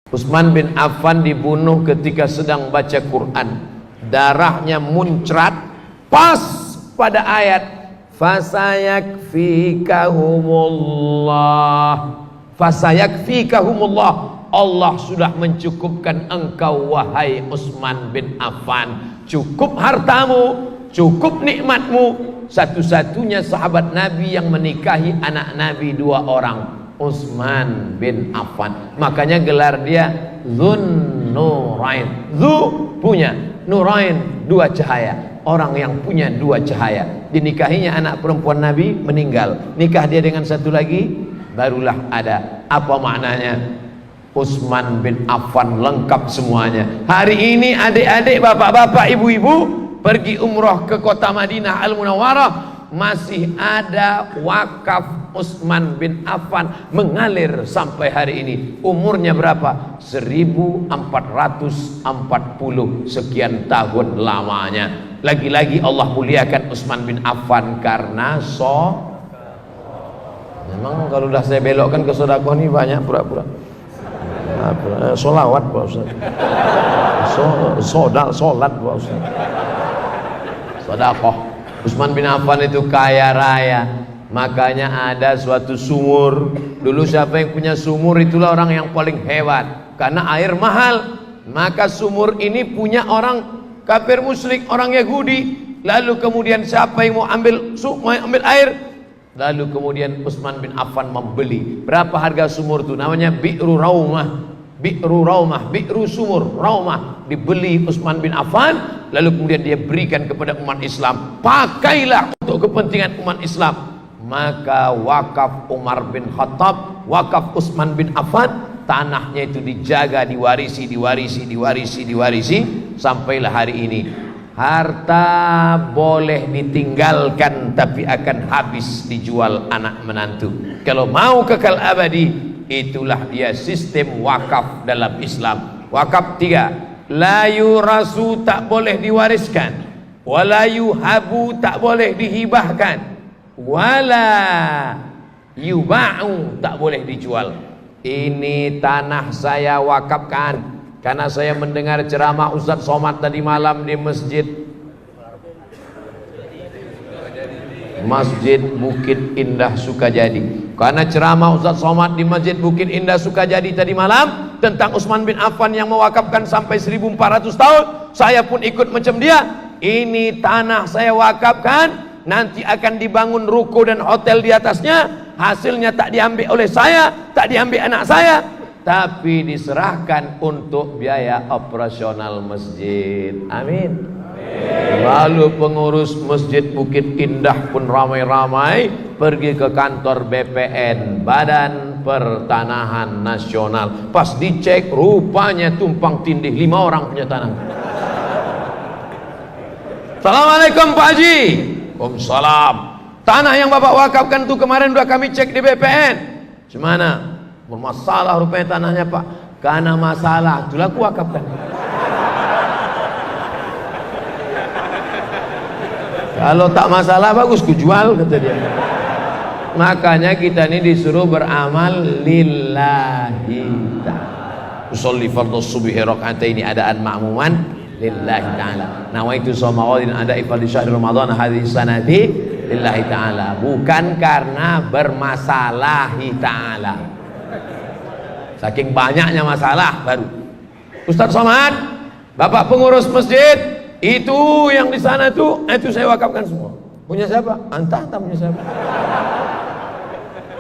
Utsman bin Affan dibunuh ketika sedang baca Quran. Darahnya muncrat pas pada ayat fasayakfikahumullah. Fasayakfikahumullah. Allah sudah mencukupkan engkau wahai Utsman bin Affan. Cukup hartamu, cukup nikmatmu. Satu-satunya sahabat Nabi yang menikahi anak Nabi 2 orang, Utsman bin Affan. Makanya gelar dia Dzun-Nurain. Dzu punya, Nurain 2 cahaya. Orang yang punya 2 cahaya. Dinikahinya anak perempuan Nabi, meninggal. Nikah dia dengan satu lagi, barulah ada. Apa maknanya? Utsman bin Affan lengkap semuanya. Hari ini adik-adik, bapak-bapak, ibu-ibu pergi umroh ke kota Madinah Al-Munawwarah, masih ada wakaf Utsman bin Affan mengalir sampai hari ini. Umurnya berapa? 1440 sekian tahun lamanya. Lagi-lagi Allah muliakan Utsman bin Affan karena memang kalau udah saya belokkan ke sedekah ini banyak pura-pura. Solawat Pak Ustaz. Solat Pak Ustaz. Sedekah. Utsman bin Affan itu kaya raya. Makanya ada suatu sumur. Dulu siapa yang punya sumur itulah orang yang paling hebat. Karena air mahal. Maka sumur ini punya orang kafir musyrik, orang Yahudi. Lalu kemudian siapa yang mau ambil air? Lalu kemudian Utsman bin Affan membeli. Berapa harga sumur itu? Namanya Bi'ru Raumah. Bi'ru Raumah, Bi'ru sumur Raumah, dibeli Utsman bin Affan. Lalu kemudian dia berikan kepada umat Islam. Pakailah untuk kepentingan umat Islam. Maka wakaf Umar bin Khattab, wakaf Utsman bin Affan, tanahnya itu dijaga, diwarisi sampailah hari ini. Harta boleh ditinggalkan tapi akan habis dijual anak menantu. Kalau mau kekal abadi, itulah dia sistem wakaf dalam Islam. Wakaf 3, la yurasu tak boleh diwariskan, wala yuhabu tak boleh dihibahkan, wala yuba'u tak boleh dijual. Ini tanah saya wakafkan karena saya mendengar ceramah Ustaz Somad tadi malam di Masjid Bukit Indah Sukajadi. Karena ceramah Ustaz Somad di Masjid Bukit Indah Sukajadi tadi malam tentang Utsman bin Affan yang mewakafkan sampai 1400 tahun, saya pun ikut macam dia. Ini tanah saya wakafkan, nanti akan dibangun ruko dan hotel di atasnya. Hasilnya tak diambil oleh saya, tak diambil anak saya, tapi diserahkan untuk biaya operasional masjid. Amin. Lalu pengurus Masjid Bukit Indah pun ramai-ramai pergi ke kantor BPN, Badan Pertanahan Nasional. Pas dicek, rupanya tumpang tindih 5 orang punya tanah. Assalamualaikum Pak Haji. Waalaikumsalam. Tanah yang Bapak wakafkan itu kemarin udah kami cek di BPN. Gimana? Bermasalah rupanya tanahnya Pak. Karena masalah, itulah aku wakafkan. Kalau tak masalah bagus ku jual, kata dia. Makanya kita ini disuruh beramal lillahi ta'ala. Usolli fardhu subhi raka'ataini adaan ma'muman lillahi ta'ala. Nawaitu shoma ghadin ada'i fardhi syahri ramadhan hadhihi sanati lillahi ta'ala. Bukan karena bermasalahi ta'ala. Saking banyaknya masalah baru. Ustaz Somad, Bapak pengurus masjid, itu yang di sana tuh, itu saya wakafkan semua. Punya siapa? Entah punya siapa.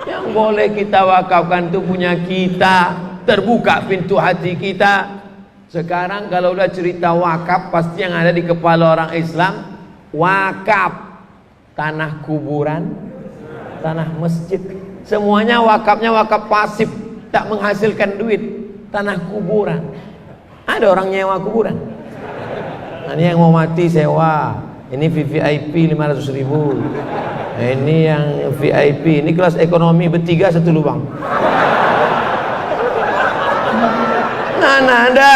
Yang boleh kita wakafkan itu punya kita. Terbuka pintu hati kita. Sekarang kalau udah cerita wakaf, pasti yang ada di kepala orang Islam, wakaf tanah kuburan, tanah masjid, semuanya wakafnya wakaf pasif, tak menghasilkan duit. Tanah kuburan. Ada orang nyewa kuburan. Ini yang mau mati sewa, ini VVIP 500.000, ini yang VIP, ini kelas ekonomi bertiga 1 lubang. Nah ada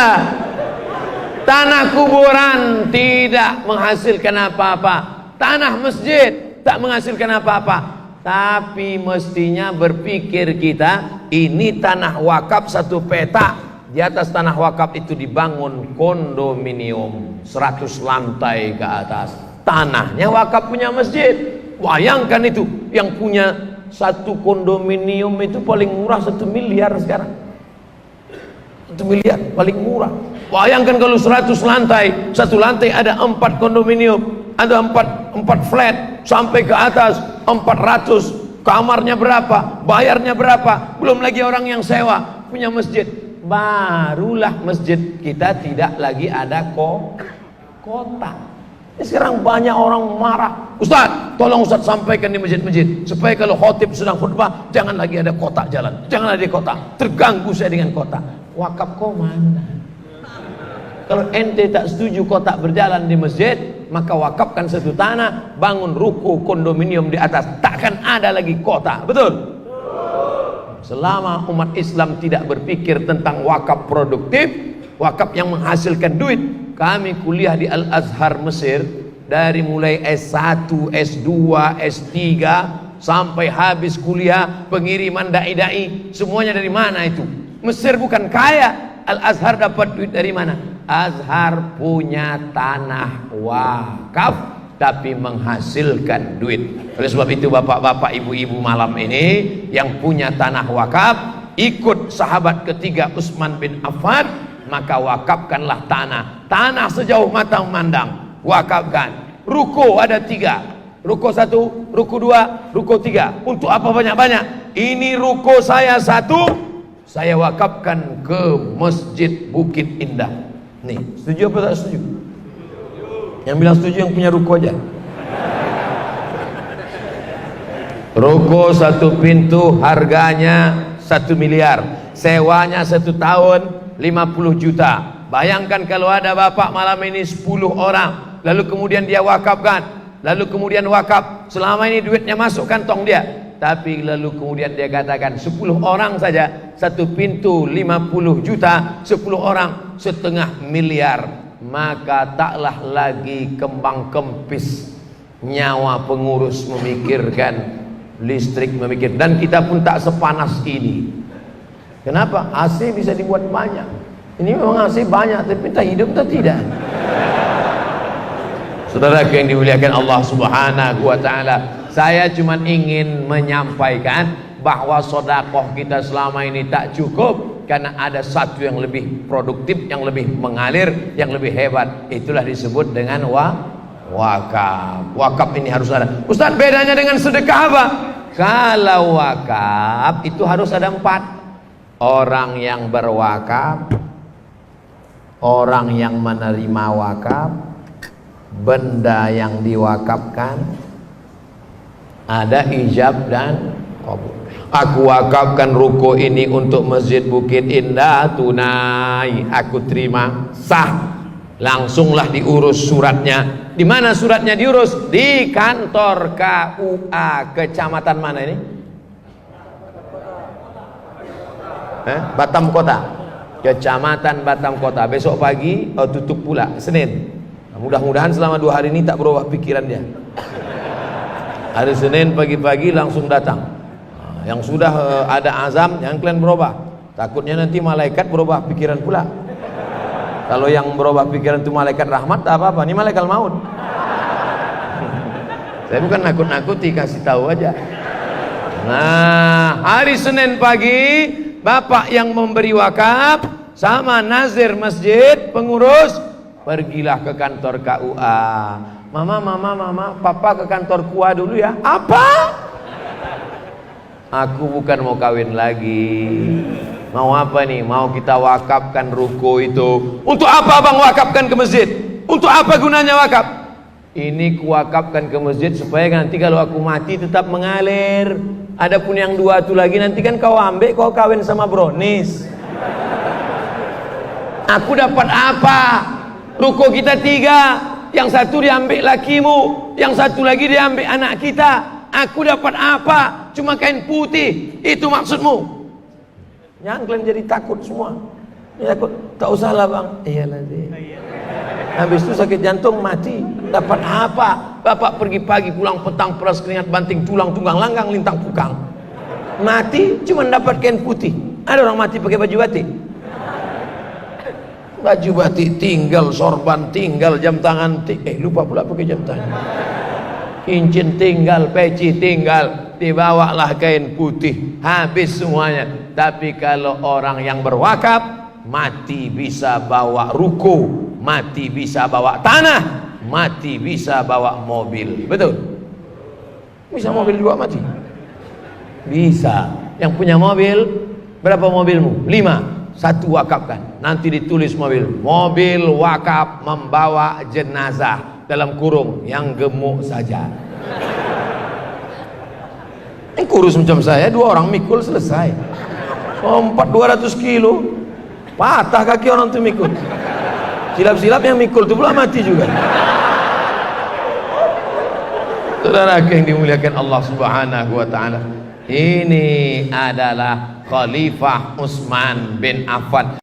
tanah kuburan tidak menghasilkan apa-apa, tanah masjid tak menghasilkan apa-apa. Tapi mestinya berpikir kita, ini tanah wakaf 1 petak di atas tanah wakaf itu dibangun kondominium 100 lantai ke atas. Tanahnya wakaf punya masjid. Bayangkan itu, yang punya satu kondominium itu paling murah 1 miliar sekarang. 1 miliar paling murah. Bayangkan kalau 100 lantai, satu lantai ada 4 kondominium, ada 4 flat sampai ke atas 400. Kamarnya berapa? Bayarnya berapa? Belum lagi orang yang sewa, punya masjid. Barulah masjid kita tidak lagi ada kota. Sekarang banyak orang marah, Ustaz, tolong Ustaz sampaikan di masjid-masjid supaya kalau khotib sedang khutbah jangan lagi ada kota jalan, jangan ada kota, terganggu saya dengan kota. Wakaf kau mana? Kalau ente tak setuju kotak berjalan di masjid, maka wakafkan satu tanah, bangun ruko kondominium di atas, takkan ada lagi kota. Betul? Selama umat Islam tidak berpikir tentang wakaf produktif, wakaf yang menghasilkan duit. Kami kuliah di Al-Azhar Mesir, dari mulai S1, S2, S3 sampai habis kuliah, pengiriman dai-dai, semuanya dari mana itu? Mesir bukan kaya, Al-Azhar dapat duit dari mana? Azhar punya tanah wakaf tapi menghasilkan duit. Oleh sebab itu bapak-bapak, ibu-ibu malam ini yang punya tanah wakaf, ikut sahabat ketiga Utsman bin Affan, maka wakafkanlah tanah sejauh mata memandang, wakafkan. Ruko ada 3, ruko 1, ruko 2, ruko 3. Untuk apa banyak-banyak? Ini ruko saya 1, saya wakafkan ke Masjid Bukit Indah. Nih, setuju apa tak setuju? Yang bilang setuju yang punya ruko aja. Ruko 1 pintu harganya 1 miliar, sewanya 1 tahun 50 juta. Bayangkan kalau ada bapak malam ini 10 orang, lalu kemudian dia wakafkan, lalu kemudian wakaf, selama ini duitnya masuk kantong dia, tapi lalu kemudian dia katakan 10 orang saja 1 pintu 50 juta, 10 orang 1,5 miliar, maka taklah lagi kembang kempis nyawa pengurus memikirkan listrik, memikir, dan kita pun tak sepanas ini. Kenapa? AC bisa dibuat banyak. Ini memang AC banyak, tapi kita hidup atau tidak? Saudara yang dimuliakan Allah Subhanahu wa taala, saya cuma ingin menyampaikan bahwa sedekah kita selama ini tak cukup karena ada satu yang lebih produktif, yang lebih mengalir, yang lebih hebat. Itulah disebut dengan wakaf. Wakaf ini harus ada. Ustaz, bedanya dengan sedekah apa? Kalau wakaf itu harus ada 4. Orang yang berwakaf, orang yang menerima wakaf, benda yang diwakafkan, ada ijab dan qabul. Aku wakafkan ruko ini untuk Masjid Bukit Indah, tunai, aku terima, sah. Langsunglah diurus suratnya. Di mana suratnya diurus? Di kantor KUA kecamatan mana ini? Batam Kota. Kecamatan Batam Kota. Besok pagi tutup pula, Senin. Mudah-mudahan selama 2 hari ini tak berubah pikiran dia. Hari Senin pagi-pagi langsung datang. Yang sudah ada azam, yang kalian berubah. Takutnya nanti malaikat berubah pikiran pula. Kalau yang berubah pikiran itu malaikat rahmat, tak apa-apa. Ini malaikat maut. Saya bukan nakut-nakuti, kasih tahu aja. Nah, hari Senin pagi, bapak yang memberi wakaf sama nazir masjid, pengurus, pergilah ke kantor KUA. Mama, papa ke kantor KUA dulu ya. Apa? Aku bukan mau kawin lagi. Mau apa nih? Mau kita wakafkan ruko itu. Untuk apa bang wakafkan ke masjid? Untuk apa gunanya wakaf? Ini kuwakafkan ke masjid supaya nanti kalau aku mati tetap mengalir. Adapun yang 2 itu lagi nanti kan kau ambil, kau kawin sama brownies. Aku dapat apa? Ruko kita 3, yang 1 diambil lakimu, yang 1 lagi diambil anak kita. Aku dapat apa? Cuma kain putih. Itu maksudmu? Jangan kalian jadi takut semua. Ya, takut. Tak usah lah bang. Iyalah deh. Habis itu sakit jantung mati. Dapat apa? Bapak pergi pagi pulang petang, peras keringat banting tulang tunggang langgang lintang pukang. Mati cuma dapat kain putih. Ada orang mati pakai baju batik? Baju batik tinggal, sorban tinggal, jam tangan lupa pula pakai jam tangan. Cincin tinggal, peci tinggal, dibawalah kain putih, habis semuanya. Tapi kalau orang yang berwakaf, mati bisa bawa ruko, mati bisa bawa tanah, mati bisa bawa mobil. Betul? Bisa mobil juga mati? Bisa. Yang punya mobil, berapa mobilmu? 5. 1 wakafkan. Nanti ditulis mobil wakaf membawa jenazah, dalam kurung yang gemuk saja. Yang kurus macam saya, 2 orang mikul selesai. 200 kilo, patah kaki orang itu mikul. Silap-silap yang mikul itu pula mati juga. Saudara yang dimuliakan Allah Subhanahu wa taala, ini adalah Khalifah Utsman bin Affan.